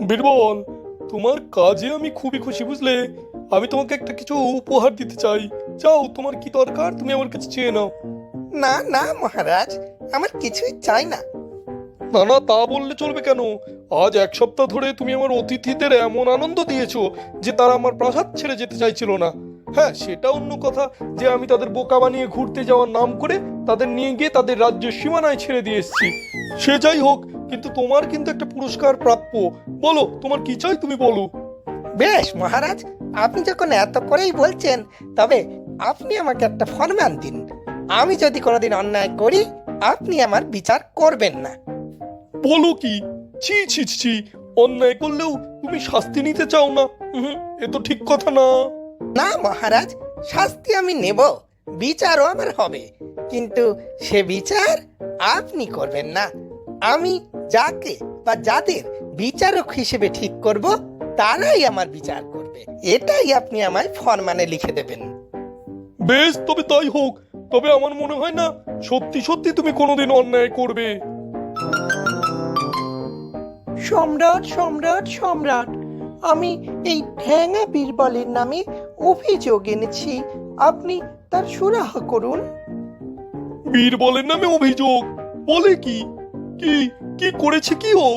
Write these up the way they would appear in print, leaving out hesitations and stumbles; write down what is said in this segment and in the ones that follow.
বীরবল, তোমার কাজে আমি খুবই খুশি, বুঝলে? আমি তোমাকে একটা কিছু উপহার দিতে চাই। যাও, তোমার কি দরকার তুমি আমার কাছে চেয়ে নাও। না না মহারাজ, আমার কিছুই চাই না। না না, তা বললে চলবে কেন? আজ এক সপ্তাহ ধরে তুমি আমার অতিথিদের এমন আনন্দ দিয়েছো যে তারা আমার প্রাসাদ ছেড়ে যেতে চাইছিল না। হ্যাঁ, সেটা অন্য কথা যে আমি তাদের বোকা বানিয়ে ঘুরতে যাওয়ার নাম করে তাদের নিয়ে গিয়ে তাদের রাজ্যের সীমানায় ছেড়ে দিয়ে এসেছি। সে যাই হোক, কিন্তু তোমার কিন্তু একটা পুরস্কার প্রাপ্য। বলো, তোমার কি চাই, তুমি বলো। বেশ মহারাজ, আপনি যখন এত করেই বলছেন, তবে আপনি আমাকে একটা ফরমান দিন। আমি যদি কোনোদিন অন্যায় করি, আপনি আমার বিচার করবেন না। বলো কি? ছি ছি ছি, অন্যায় করলেও তুমি শাস্তি নিতে চাও না? এ তো ঠিক কথা না। না মহারাজ, শাস্তি আমি নেব, বিচারও আমার হবে, কিন্তু সে বিচার আপনি করবেন না। আমি যাকে বা যাদের বিচারক হিসেবে ঠিক করব, তারাই আমার বিচার করবে। এটাই আপনি আমায় ফরমানে লিখে দেবেন। বেশ, তবে তাই হোক। তবে আমার মনে হয় না সত্যি সত্যি তুমি কোনোদিন অন্যায় করবে। সম্রাট সম্রাট সম্রাট, আমি এই ঠ্যাঙা বীরবলের নামে অভিযোগ এনেছি, আপনি তার সুরাহা করুন। বীরবলের নামে অভিযোগ? বলে কি? কি কি করেছে কি ও?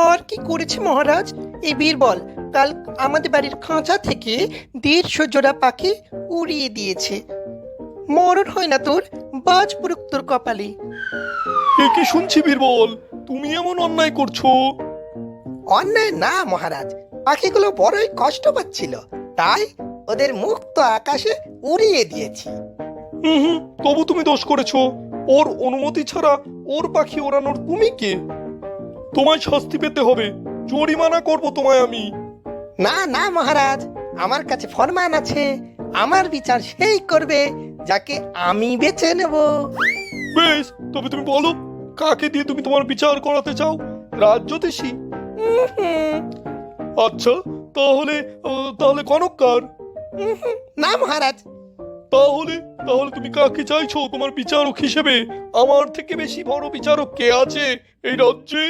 আর কি করেছে মহারাজ? এই বীরবল কাল আমাদের বাড়ির খাঁচা থেকে 150 জোড়া পাখি উড়িয়ে দিয়েছে। মরণ হয় না তোর, বাজ পুরুক তোর কপালে। এ কি শুনছি বীরবল, তুমি এমন অন্যায় করছো? অন্যায় না মহারাজ, পাখিগুলো বড়ই কষ্ট পাচ্ছিল, তাই ওদের মুক্ত আকাশে উড়িয়ে দিয়েছি। তবু তুমি দোষ করেছো। ওর অনুমতি ছাড়া ওর পাখি ওড়ানোর তুমি কে? তোমায় শাস্তি পেতে হবে, জরিমানা করব তোমায় আমি। না না মহারাজ, আমার কাছে ফরমান আছে, আমার বিচার সেই করবে যাকে আমি বেছে নেব। বেশ, তবে তুমি বলো, কাকে দিয়ে তুমি তোমার বিচার করাতে চাও? রাজ্যদেশী? আচ্ছা, তাহলে তাহলে কনককার? না মহারাজ। তাহলে তাহলে তুমি কাকে চাইছো তোমার বিচারক হিসেবে? আমার থেকে বেশি বড় বিচারক কে আছে এই রাজ্যে?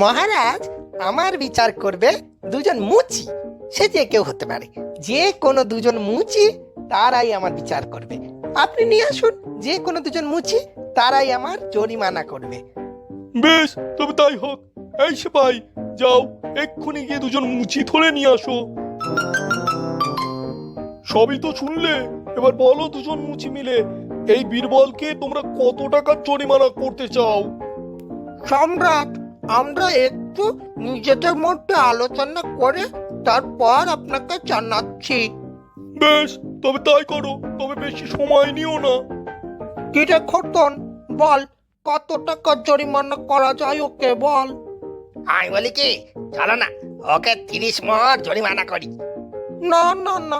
মহারাজ, আমার বিচার করবে দুজন মুচি, সে যে কেউ হতে পারে, যে কোনো দুজন মুচি, তারাই আমার বিচার করবে। আপনি নিয়ে আসুন যে কোনো দুজন মুচি, তারাই আমার জরিমানা করবে। বেশ, তবে তাই হোক। এই সেপাই, যাও এক্ষুনি গিয়ে দুজন মুচি ধরে নিয়ে আসো। সবই তো শুনলে, এবার বলো দুজন মুচি মিলে এই বীরবলকে তোমরা কত টাকার জরিমানা করতে চাও? সম্রাট, আমরা একটু নিজেদের মধ্যে আলোচনা করে তারপর আপনাকে জানাচ্ছি। বেশ, তবে তাই করো, তবে বেশি সময় নিও না। কি রে খতন, বল কত টাকা জরিমানা করা যায়, ওকে বল। আমি বলি কি, চলো না ওকে 30 মোহর জরিমানা করি। না না না,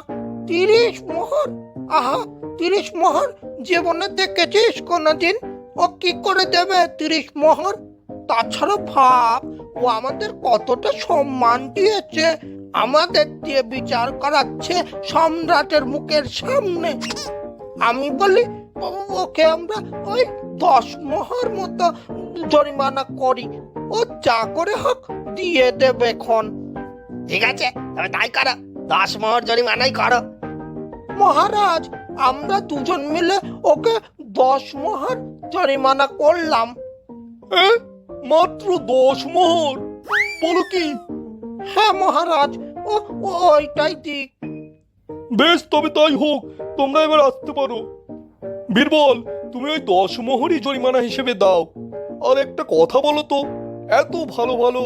30 মোহর? আহা, 30 মোহর জীবনে দেখেছিস কোনোদিন? ও কি করে দেবে 30 মোহর? তাছাড়া ভাব, ও আমাদের কতটা সম্মান দিয়েছে, আমাদের দিয়ে বিচার করাচ্ছে সম্রাটের মুখের সামনে। আমি বলি ওকে আমরা ওই 10 মোহর মতো জরিমানা করি, ও যা করে হোক দিয়ে দেবে এখন। ঠিক আছে, তবে তাই করো, 10 মোহর জরিমানাই করো। মহারাজ, আমরা দুজন মিলে ওকে 10 মোহর জরিমানা করলাম। মাত্র 10 মোহর? বলো কি? হ্যাঁ মহারাজ, ও ওইটাই দিক। বেশ, তবে তাই হোক, তোমরা এবার আসতে পারো। বীরবল, তুমি ওই 10 মোহরই জরিমানা হিসেবে দাও। আর একটা কথা বলো তো, এত ভালো ভালো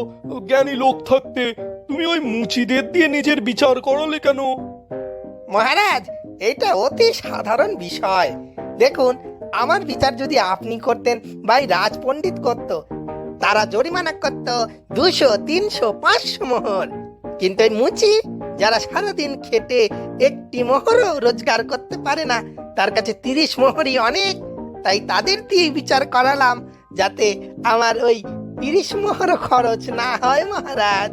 জ্ঞানী লোক থাকতে তুমি ওই মুচিদের দিয়ে নিজের বিচার করালে কেন? মহারাজ, এটা অতি সাধারণ বিষয়। দেখুন, আমার বিচার যদি আপনি করতেন বা এই রাজপণ্ডিত করত, তারা জরিমানা করত 200, 300, 500 মোহর। কিন্তু এই মুচি, যারা সারাদিন খেটে একটি মোহরও রোজগার করতে পারে না, তার কাছে 30 মোহরই অনেক। তাই তাদের দিয়ে বিচার করালাম, যাতে আমার ওই 30 মোহর খরচ না হয় মহারাজ।